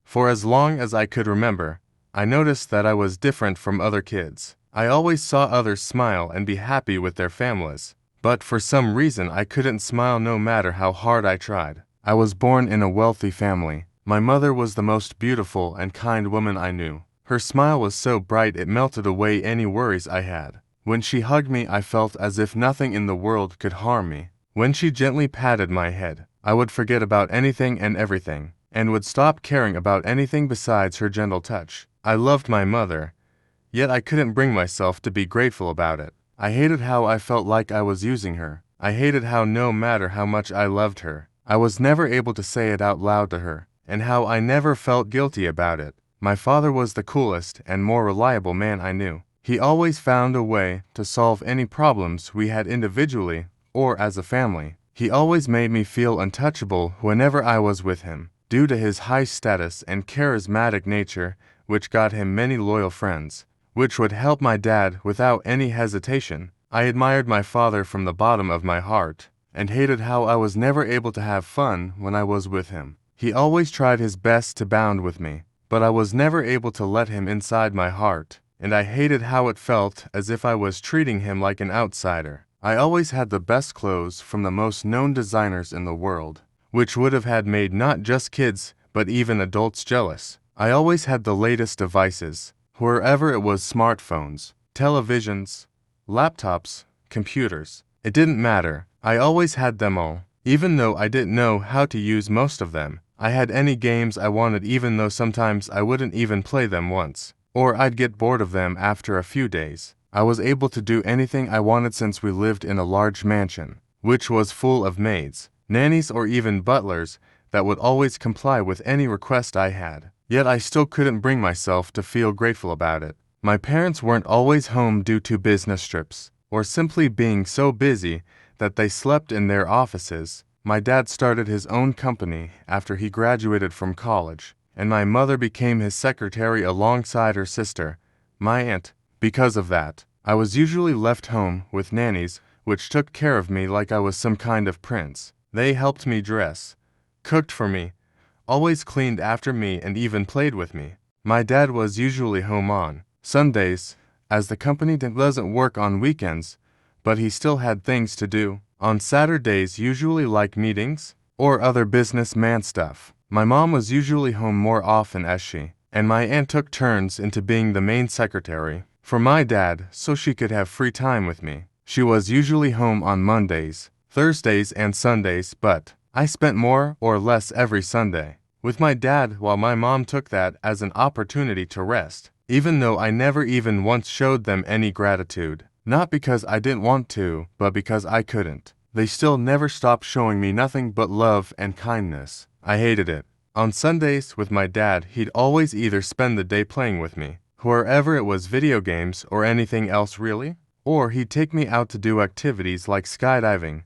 For as long as I could remember, I noticed that I was different from other kids. I always saw others smile and be happy with their families. But for some reason I couldn't smile no matter how hard I tried. I was born in a wealthy family. My mother was the most beautiful and kind woman I knew. Her smile was so bright it melted away any worries I had. When she hugged me I felt as if nothing in the world could harm me. When she gently patted my head, I would forget about anything and everything, and would stop caring about anything besides her gentle touch. I loved my mother, yet I couldn't bring myself to be grateful about it. I hated how I felt like I was using her. I hated how no matter how much I loved her, I was never able to say it out loud to her, and how I never felt guilty about it. My father was the coolest and more reliable man I knew. He always found a way to solve any problems we had individually or as a family. He always made me feel untouchable whenever I was with him, due to his high status and charismatic nature, which got him many loyal friends, which would help my dad without any hesitation. I admired my father from the bottom of my heart, and hated how I was never able to have fun when I was with him. He always tried his best to bond with me, but I was never able to let him inside my heart, and I hated how it felt as if I was treating him like an outsider. I always had the best clothes from the most known designers in the world, which would have had made not just kids, but even adults jealous. I always had the latest devices, wherever it was smartphones, televisions, laptops, computers. It didn't matter, I always had them all, even though I didn't know how to use most of them. I had any games I wanted even though sometimes I wouldn't even play them once, or I'd get bored of them after a few days. I was able to do anything I wanted since we lived in a large mansion, which was full of maids, nannies or even butlers that would always comply with any request I had. Yet I still couldn't bring myself to feel grateful about it. My parents weren't always home due to business trips, or simply being so busy that they slept in their offices. My dad started his own company after he graduated from college, and my mother became his secretary alongside her sister, my aunt. Because of that, I was usually left home with nannies, which took care of me like I was some kind of prince. They helped me dress, cooked for me, always cleaned after me, and even played with me. My dad was usually home on Sundays, as the company doesn't work on weekends, but he still had things to do. On Saturdays, usually like meetings or other businessman stuff. My mom was usually home more often as she and my aunt took turns into being the main secretary for my dad so she could have free time with me. She was usually home on Mondays, Thursdays, and Sundays, but I spent more or less every Sunday with my dad, while my mom took that as an opportunity to rest, even though I never even once showed them any gratitude. Not because I didn't want to, but because I couldn't. They still never stopped showing me nothing but love and kindness. I hated it. On Sundays with my dad, he'd always either spend the day playing with me, wherever it was video games or anything else really, or he'd take me out to do activities like skydiving,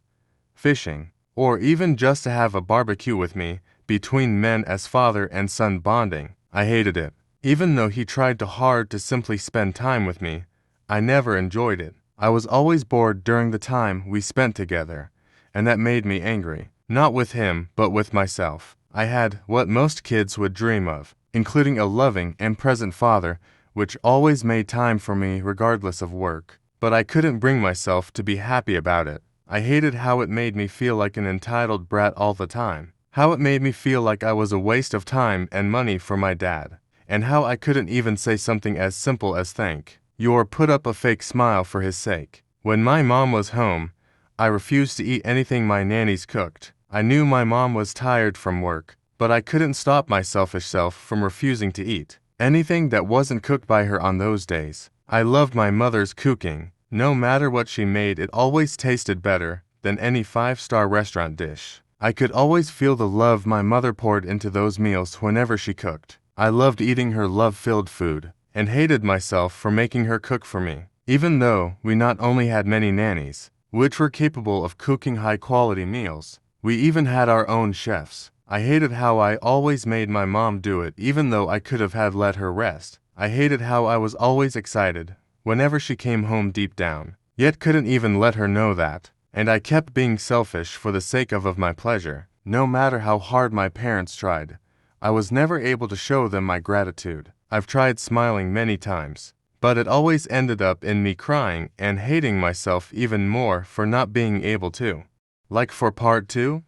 fishing, or even just to have a barbecue with me, between men as father and son bonding. I hated it. Even though he tried too hard to simply spend time with me, I never enjoyed it. I was always bored during the time we spent together, and that made me angry. Not with him, but with myself. I had what most kids would dream of, including a loving and present father, which always made time for me regardless of work. But I couldn't bring myself to be happy about it. I hated how it made me feel like an entitled brat all the time, how it made me feel like I was a waste of time and money for my dad, and how I couldn't even say something as simple as thank you or put up a fake smile for his sake. When my mom was home, I refused to eat anything my nannies cooked. I knew my mom was tired from work, but I couldn't stop my selfish self from refusing to eat anything that wasn't cooked by her on those days. I loved my mother's cooking. No matter what she made, it always tasted better than any 5-star restaurant dish. I could always feel the love my mother poured into those meals whenever she cooked. I loved eating her love-filled food, and hated myself for making her cook for me. Even though we not only had many nannies, which were capable of cooking high-quality meals, we even had our own chefs. I hated how I always made my mom do it even though I could have had let her rest. I hated how I was always excited whenever she came home deep down, yet couldn't even let her know that. And I kept being selfish for the sake of my pleasure. No matter how hard my parents tried, I was never able to show them my gratitude. I've tried smiling many times, but it always ended up in me crying and hating myself even more for not being able to. Like for part 2?